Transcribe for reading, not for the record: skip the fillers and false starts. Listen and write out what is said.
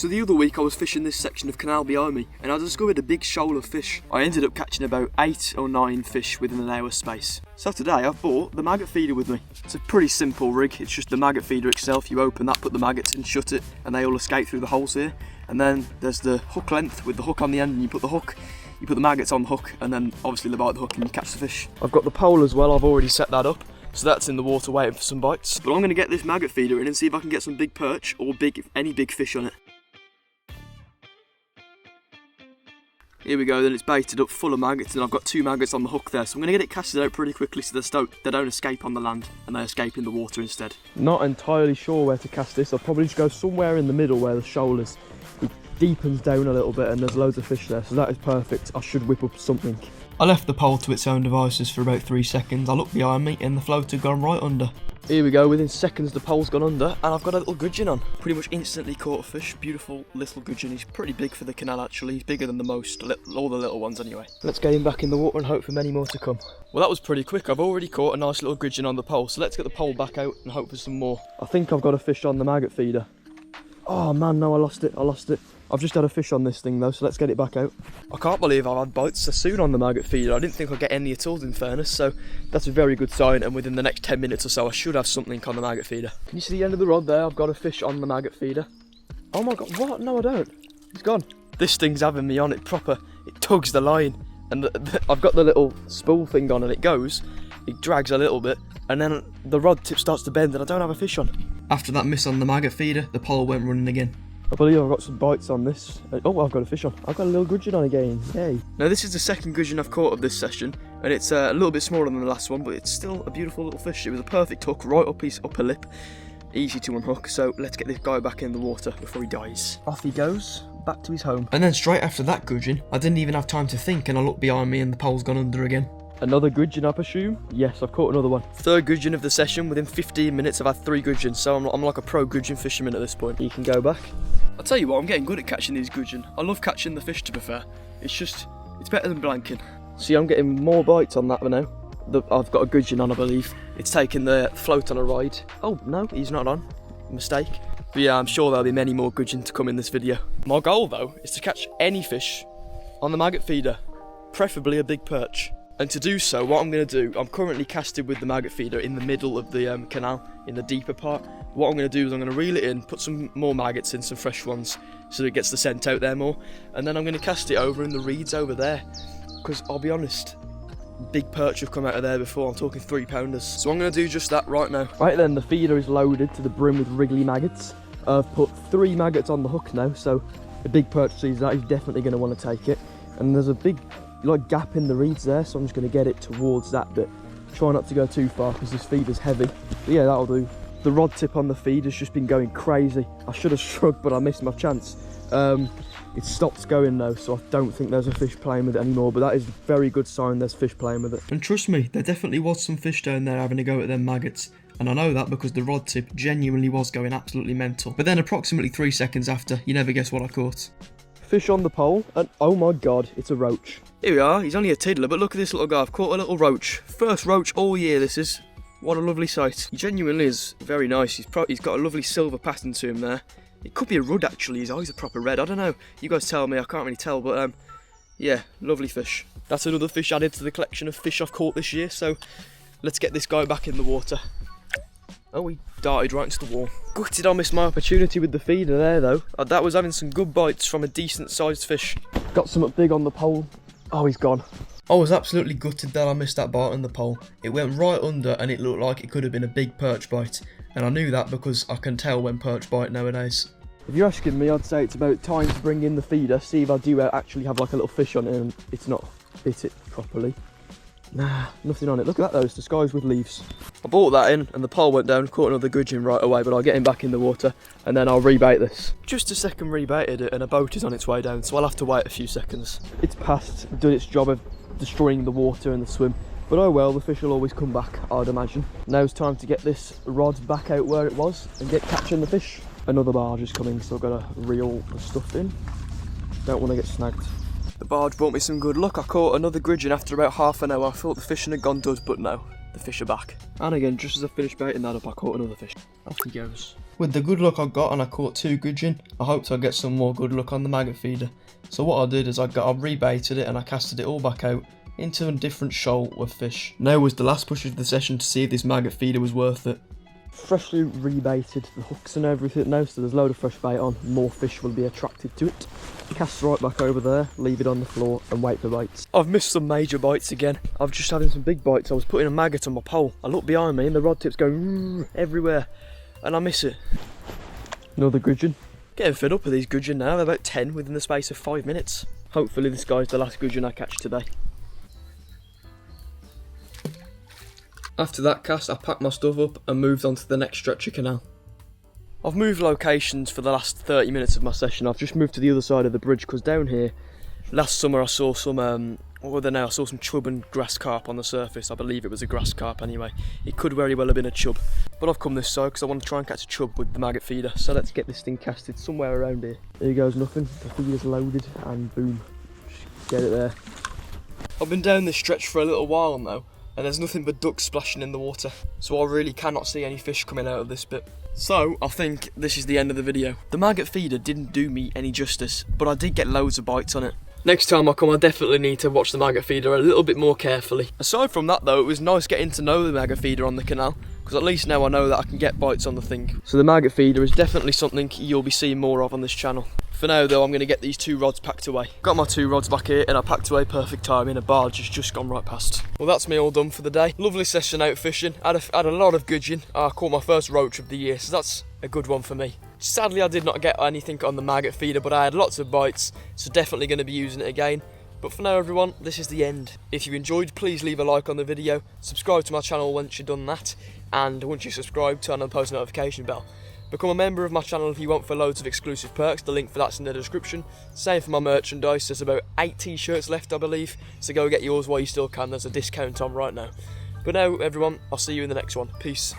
So the other week I was fishing this section of canal behind me and I discovered a big shoal of fish. I ended up catching about 8 or 9 fish within an hour's space. So today I've brought the maggot feeder with me. It's a pretty simple rig, it's just the maggot feeder itself. You open that, put the maggots in, shut it, and they all escape through the holes here. And then there's the hook length with the hook on the end, and you put the maggots on the hook, and then obviously they bite the hook and you catch the fish. I've got the pole as well, I've already set that up. So that's in the water waiting for some bites. But I'm going to get this maggot feeder in and see if I can get some big perch or any big fish on it. Here we go, then it's baited up full of maggots and I've got 2 maggots on the hook there. So I'm going to get it casted out pretty quickly so they don't escape on the land and they escape in the water instead. Not entirely sure where to cast this. I'll probably just go somewhere in the middle where the shoal is. It deepens down a little bit and there's loads of fish there, so that is perfect. I should whip up something. I left the pole to its own devices for about 3 seconds. I looked behind me and the float had gone right under. Here we go, within seconds the pole's gone under and I've got a little gudgeon on. Pretty much instantly caught a fish, beautiful little gudgeon. He's pretty big for the canal actually, he's bigger than all the little ones anyway. Let's get him back in the water and hope for many more to come. Well, that was pretty quick. I've already caught a nice little gudgeon on the pole, so let's get the pole back out and hope for some more. I think I've got a fish on the maggot feeder. Oh man, no, I lost it. I've just had a fish on this thing though, so let's get it back out. I can't believe I've had bites so soon on the maggot feeder. I didn't think I'd get any at all in fairness, so that's a very good sign, and within the next 10 minutes or so I should have something on the maggot feeder. Can you see the end of the rod there? I've got a fish on the maggot feeder. Oh my god, what? No I don't. It's gone. This thing's having me on it proper. It tugs the line, and I've got the little spool thing on and it drags a little bit, and then the rod tip starts to bend and I don't have a fish on. After that miss on the maggot feeder, the pole went running again. I believe I've got some bites on this. Oh, I've got a fish on. I've got a little gudgeon on again. Yay. Now this is the second gudgeon I've caught of this session, and it's a little bit smaller than the last one, but it's still a beautiful little fish. It was a perfect hook right up his upper lip. Easy to unhook, so let's get this guy back in the water before he dies. Off he goes, back to his home. And then straight after that gudgeon, I didn't even have time to think and I looked behind me and the pole's gone under again. Another gudgeon, I presume? Yes, I've caught another one. Third gudgeon of the session. Within 15 minutes I've had 3 gudgeons, so I'm like a pro gudgeon fisherman at this point. You can go back. I'll tell you what, I'm getting good at catching these gudgeon. I love catching the fish, to be fair. It's better than blanking. See, I'm getting more bites on that one now. I've got a gudgeon on, I believe. It's taking the float on a ride. Oh, no, he's not on. Mistake. But yeah, I'm sure there'll be many more gudgeon to come in this video. My goal, though, is to catch any fish on the maggot feeder. Preferably a big perch. And to do so, what I'm going to do, I'm currently casted with the maggot feeder in the middle of the canal, in the deeper part. What I'm going to do is I'm going to reel it in, put some more maggots in, some fresh ones, so it gets the scent out there more. And then I'm going to cast it over in the reeds over there. Because I'll be honest, big perch have come out of there before, I'm talking 3-pounders. So I'm going to do just that right now. Right then, the feeder is loaded to the brim with wriggly maggots. I've put 3 maggots on the hook now, so the big perch sees that, he's definitely going to want to take it. And there's a big gap in the reeds there, so I'm just going to get it towards that bit. Try not to go too far because this feeder's heavy. But yeah, that'll do. The rod tip on the feed has just been going crazy. I should have shrugged, but I missed my chance. It stopped going though, so I don't think there's a fish playing with it anymore, but that is a very good sign there's fish playing with it. And trust me, there definitely was some fish down there having a go at them maggots. And I know that because the rod tip genuinely was going absolutely mental. But then approximately 3 seconds after, you never guess what I caught. Fish on the pole, and oh my god, it's a roach. Here we are, he's only a tiddler, but look at this little guy. I've caught a little roach. First roach all year this is. What a lovely sight. He genuinely is very nice. He's got a lovely silver pattern to him there. It could be a rudd actually, his eyes are proper red. I don't know, you guys tell me, I can't really tell, but yeah, lovely fish. That's another fish added to the collection of fish I've caught this year, so let's get this guy back in the water. Oh, he darted right into the wall. Gutted I missed my opportunity with the feeder there though. That was having some good bites from a decent sized fish. Got something big on the pole. Oh, he's gone. I was absolutely gutted that I missed that bite on the pole. It went right under and it looked like it could have been a big perch bite. And I knew that because I can tell when perch bite nowadays. If you're asking me, I'd say it's about time to bring in the feeder, see if I do actually have like a little fish on it and it's not bit it properly. Nah, nothing on it. Look at that though, it's disguised with leaves. I brought that in and the pole went down, caught another gudgeon right away, but I'll get him back in the water and then I'll rebait this. Just a second rebaited it and a boat is on its way down, so I'll have to wait a few seconds. It's past, done its job of destroying the water and the swim, but oh well, the fish will always come back, I'd imagine. Now it's time to get this rod back out where it was and get catching the fish. Another barge is coming, so I've got to reel the stuff in. Don't want to get snagged. The barge brought me some good luck. I caught another gudgeon after about half an hour. I thought the fishing had gone dud, but no, the fish are back. And again, just as I finished baiting that up, I caught another fish. Off he goes. With the good luck I got and I caught 2 gudgeon, I hoped I'd get some more good luck on the maggot feeder. So what I did is I rebaited it and I casted it all back out into a different shoal with fish. Now was the last push of the session to see if this maggot feeder was worth it. Freshly rebaited the hooks and everything now, so there's a load of fresh bait on, more fish will be attracted to it. Cast right back over there, leave it on the floor and wait for bites. I've missed some major bites again. I've just having some big bites. I was putting a maggot on my pole. I look behind me and the rod tip's going everywhere and I miss it. Another gudgeon. Getting fed up with these gudgeon now, they're about 10 within the space of 5 minutes. Hopefully this guy's the last gudgeon I catch today. After that cast, I packed my stuff up and moved on to the next stretch of canal. I've moved locations for the last 30 minutes of my session. I've just moved to the other side of the bridge because down here, last summer I saw some, what were they now? I saw some chub and grass carp on the surface. I believe it was a grass carp anyway. It could very well have been a chub. But I've come this side because I want to try and catch a chub with the maggot feeder. So let's get this thing casted somewhere around here. Here goes nothing. The feeder's loaded and boom. Just get it there. I've been down this stretch for a little while now, and there's nothing but ducks splashing in the water, so I really cannot see any fish coming out of this bit. So I think this is the end of the video. The maggot feeder didn't do me any justice, but I did get loads of bites on it. Next time I come, I definitely need to watch the maggot feeder a little bit more carefully. Aside from that though, it was nice getting to know the maggot feeder on the canal, because at least now I know that I can get bites on the thing. So the maggot feeder is definitely something you'll be seeing more of on this channel. For now though, I'm going to get these 2 rods packed away. Got my 2 rods back here and I packed away perfect timing. A barge has just gone right past. Well, that's me all done for the day. Lovely session out fishing. Had a lot of gudgeon. I caught my first roach of the year, so that's a good one for me. Sadly I did not get anything on the maggot feeder, but I had lots of bites, so definitely going to be using it again. But for now everyone, this is the end. If you enjoyed, please leave a like on the video, subscribe to my channel once you've done that, and once you subscribe, turn on the post notification bell. Become a member of my channel if you want for loads of exclusive perks, the link for that's in the description. Same for my merchandise, there's about 8 t-shirts left I believe, so go get yours while you still can, there's a discount on right now. But now everyone, I'll see you in the next one, peace.